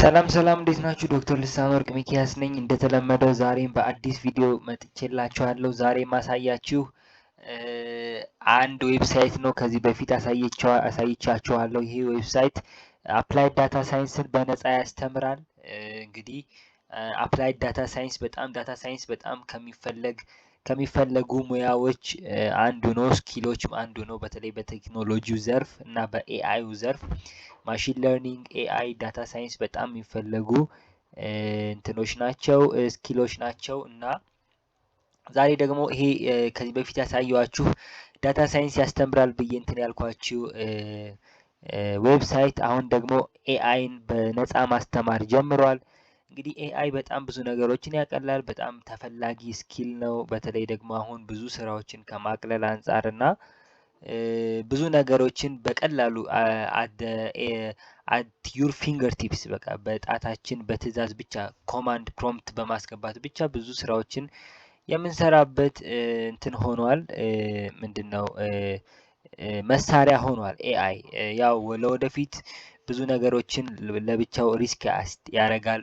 ሰላም እንዴት ናችሁ? ዶክተር ልሳን ወርቅ ሚኪያስ ነኝ። እንደተለመደው ዛሬም በአዲስ ቪዲዮ መጥቼላችኋለሁ። ዛሬ ማሳያችሁ አንድ ዌብሳይት ነው። ከዚህ በፊት አሳይቻችኋለሁ። ይሄ ዌብሳይት አፕላይድ ዳታ ሳይንስን በነፃ ያስተምራል። እንግዲህ አፕላይድ ዳታ ሳይንስ በጣም ከሚፈለጉ ሙያዎች አንዱ ነው። ስኪሎች አንዱ ነው። በተለይ በቴክኖሎጂው ዘርፍ እና በኤአዩ ዘርፍ ማሽን ለርኒንግ፣ ኤአይ፣ ዳታ ሳይንስ በጣም የሚፈለጉ እንትኖች ናቸው፣ ስኪሎች ናቸው እና ዛሬ ደግሞ ይሄ ከዚህ በፊት ያሳየኋችሁ ዳታ ሳይንስ ያስተምራል ብዬ እንትን ያልኳችሁ ዌብሳይት አሁን ደግሞ ኤአይን በነፃ ማስተማር ጀምሯል። እንግዲህ ኤአይ በጣም ብዙ ነገሮችን ያቀላል። በጣም ተፈላጊ ስኪል ነው። በተለይ ደግሞ አሁን ብዙ ስራዎችን ከማቅለል አንጻር እና ብዙ ነገሮችን በቀላሉ አት ዩር ፊንገር ቲፕስ በቃ በጣታችን በትዕዛዝ ብቻ ኮማንድ ፕሮምፕት በማስገባት ብቻ ብዙ ስራዎችን የምንሰራበት እንትን ሆኗል። ምንድነው መሳሪያ ሆኗል ኤአይ። ያው ለወደፊት ብዙ ነገሮችን ለብቻው ሪስክ ያደርጋል፣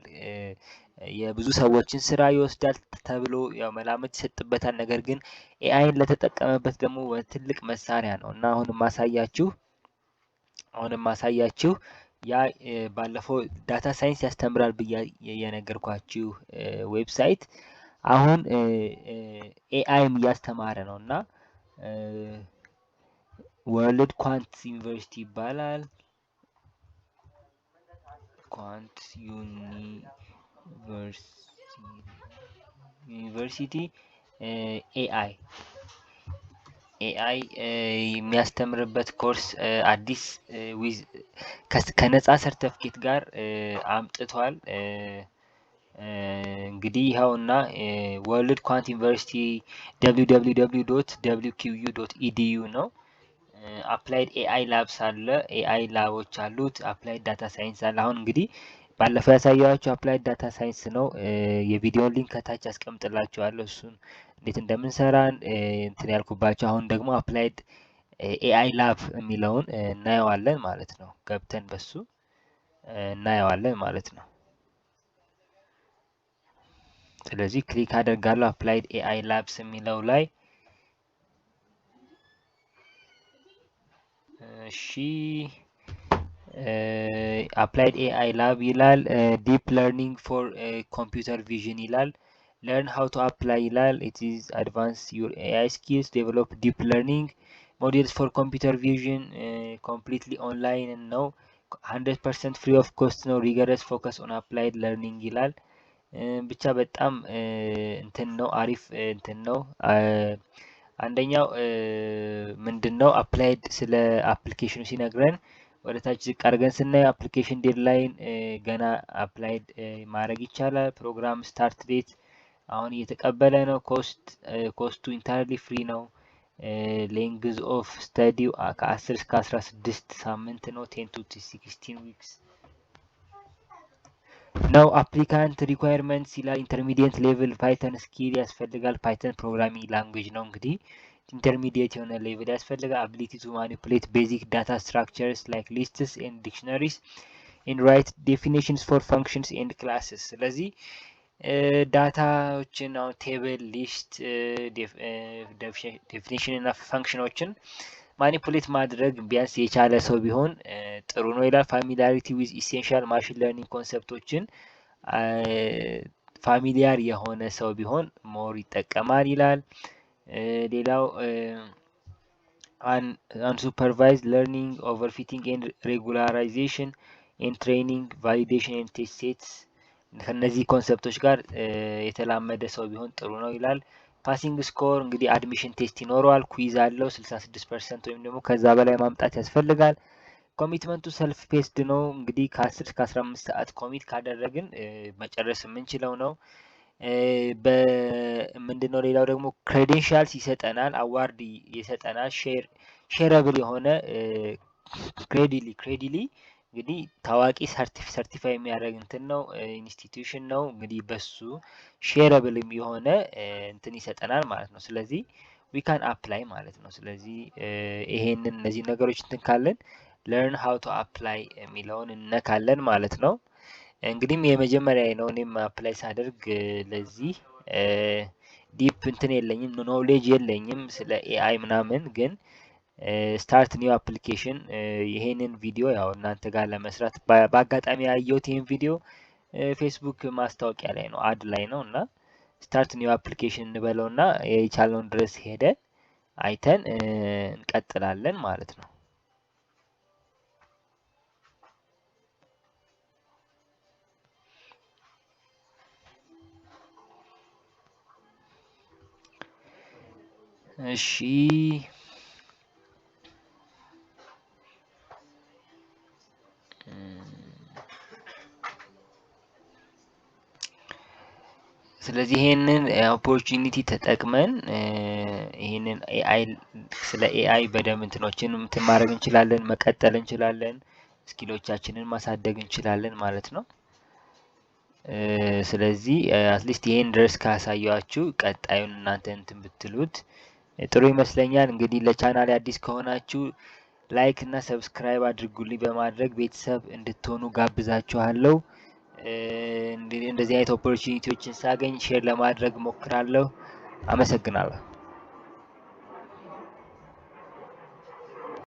የብዙ ሰዎችን ስራ ይወስዳል ተብሎ ያው መላምት ይሰጥበታል። ነገር ግን ኤአይን ለተጠቀመበት ደግሞ ትልቅ መሳሪያ ነው እና አሁንም ማሳያችሁ ያ ባለፈው ዳታ ሳይንስ ያስተምራል ብዬ የነገርኳችሁ ዌብሳይት አሁን ኤአይም እያስተማረ ነው እና ወርልድ ኳንት ዩኒቨርሲቲ ይባላል። ኳንት ዩኒቨርሲቲ ኤአይ የሚያስተምርበት ኮርስ አዲስ ከነፃ ሰርተፍኬት ጋር አምጥቷል። እንግዲህ ይኸውና ወርልድ ኳንት ዩኒቨርሲቲ www.wqu.edu ነው። አፕላይድ ኤአይ ላብስ አለ፣ ኤአይ ላቦች አሉት። አፕላይድ ዳታ ሳይንስ አለ። አሁን እንግዲህ ባለፈው ያሳየኋችሁ አፕላይድ ዳታ ሳይንስ ነው። የቪዲዮን ሊንክ ከታች አስቀምጥላችኋለሁ እሱን እንዴት እንደምንሰራ እንትን ያልኩባቸው። አሁን ደግሞ አፕላይድ ኤአይ ላብ የሚለውን እናየዋለን ማለት ነው። ገብተን በሱ እናየዋለን ማለት ነው። ስለዚህ ክሊክ አደርጋለሁ አፕላይድ ኤአይ ላብስ የሚለው ላይ። እሺ አፕላይድ ኤአይ ላብ ይላል። ዲፕ ለርኒንግ ፎር ኮምፒውተር ቪዥን ይላል። ለርን ሃው ቱ አፕላይ ይላል። ኢት ኢዝ አድቫንስ ዩር ኤአይ ስኪልስ ዴቨሎፕ ዲፕ ለርኒንግ ሞዴልስ ፎር ኮምፒውተር ቪዥን ኮምፕሊትሊ ኦንላይን ነው። 100% ፍሪ ኦፍ ኮስት ነው። ሪገረስ ፎከስ ኦን አፕላይድ ለርኒንግ ይላል። ብቻ በጣም እንትን ነው፣ አሪፍ እንትን ነው። አንደኛው ምንድን ነው አፕላይድ ስለ አፕሊኬሽኑ ሲነግረን ወደ ታች ዝቅ አድርገን ስናየው አፕሊኬሽን ዴድላይን ገና አፕላይድ ማድረግ ይቻላል። ፕሮግራም ስታርት ዴት አሁን እየተቀበለ ነው። ኮስቱ ኢንታይርሊ ፍሪ ነው። ሌንግዝ ኦፍ ስተዲው ከ10 እስከ 16 ሳምንት ነው። 10 to 16 ዊክስ ነው። አፕሊካንት ሪኳየርመንትስ ይላል። ኢንተርሚዲየት ሌቭል ፓይተን ስኪል ያስፈልጋል። ፓይተን ፕሮግራሚንግ ላንጉዌጅ ነው እንግዲህ ኢንተርሚዲየት የሆነ ሌቭል ያስፈልጋል። አቢሊቲ ቱ ማኒፑሌት ቤዚክ ዳታ ስትራክቸርስ ላይክ ሊስትስ ኤንድ ዲክሽነሪስ ኤንድ ራይት ዴፊኒሽንስ ፎር ፈንክሽንስ ኤንድ ክላስስ። ስለዚህ ዳታዎችን አሁን ቴብል፣ ሊስት፣ ዴፊኒሽን እና ፈንክሽኖችን ማኒፑሌት ማድረግ ቢያንስ የቻለ ሰው ቢሆን ጥሩ ነው ይላል። ፋሚሊያሪቲ ዊዝ ኢሴንሻል ማሽን ለርኒንግ ኮንሰፕቶችን ፋሚሊያር የሆነ ሰው ቢሆን ሞር ይጠቀማል ይላል። ሌላው አንሱፐርቫይዝድ ለርኒንግ ኦቨርፊቲንግ ኤንድ ሬጉላራይዜሽን ኤንድ ትሬኒንግ ቫሊዴሽን ኤንድ ቴስት ሴትስ ከነዚህ ኮንሰፕቶች ጋር የተላመደ ሰው ቢሆን ጥሩ ነው ይላል። ፓሲንግ ስኮር እንግዲህ አድሚሽን ቴስት ይኖረዋል። ኩዊዝ አለው 66% ወይም ደግሞ ከዛ በላይ ማምጣት ያስፈልጋል። ኮሚትመንቱ ሰልፍ ፔስድ ነው። እንግዲህ ከ10 እስከ 15 ሰዓት ኮሚት ካደረግን መጨረስ የምንችለው ነው። ምንድነው ሌላው ደግሞ ክሬዴንሻልስ ይሰጠናል፣ አዋርድ ይሰጠናል። ሼረብል የሆነ ክሬዲሊ እንግዲህ ታዋቂ ሰርቲፋይ የሚያደርግ እንትን ነው፣ ኢንስቲትዩሽን ነው። እንግዲህ በሱ ሼረብል የሆነ እንትን ይሰጠናል ማለት ነው። ስለዚህ ዊ ካን አፕላይ ማለት ነው። ስለዚህ ይሄንን እነዚህ ነገሮች እንትን ካለን ለርን ሃው ቱ አፕላይ የሚለውን እነካለን ማለት ነው። እንግዲህም የመጀመሪያ ነው እኔም አፕላይ ሳደርግ ለዚህ ዲፕ እንትን የለኝም ኖሌጅ የለኝም ስለ ኤአይ ምናምን። ግን ስታርት ኒው አፕሊኬሽን ይሄንን ቪዲዮ ያው እናንተ ጋር ለመስራት በአጋጣሚ ያየሁት ይሄን ቪዲዮ ፌስቡክ ማስታወቂያ ላይ ነው አድ ላይ ነው እና ስታርት ኒው አፕሊኬሽን እንበለውና የቻለውን ድረስ ሄደን አይተን እንቀጥላለን ማለት ነው። እሺ ስለዚህ ይሄንን ኦፖርቹኒቲ ተጠቅመን ይሄንን ኤአይ ስለ ኤአይ በደንብ እንትኖችን እንትን ማድረግ እንችላለን፣ መቀጠል እንችላለን፣ ስኪሎቻችንን ማሳደግ እንችላለን ማለት ነው። ስለዚህ አትሊስት ይሄን ድረስ ካሳያችሁ ቀጣዩን እናንተ እንትን ብትሉት ጥሩ ይመስለኛል። እንግዲህ ለቻናል አዲስ ከሆናችሁ ላይክ እና ሰብስክራይብ አድርጉልኝ በማድረግ ቤተሰብ እንድትሆኑ ጋብዛችኋለሁ። እንደዚህ አይነት ኦፖርቹኒቲዎችን ሳገኝ ሼር ለማድረግ ሞክራለሁ። አመሰግናለሁ።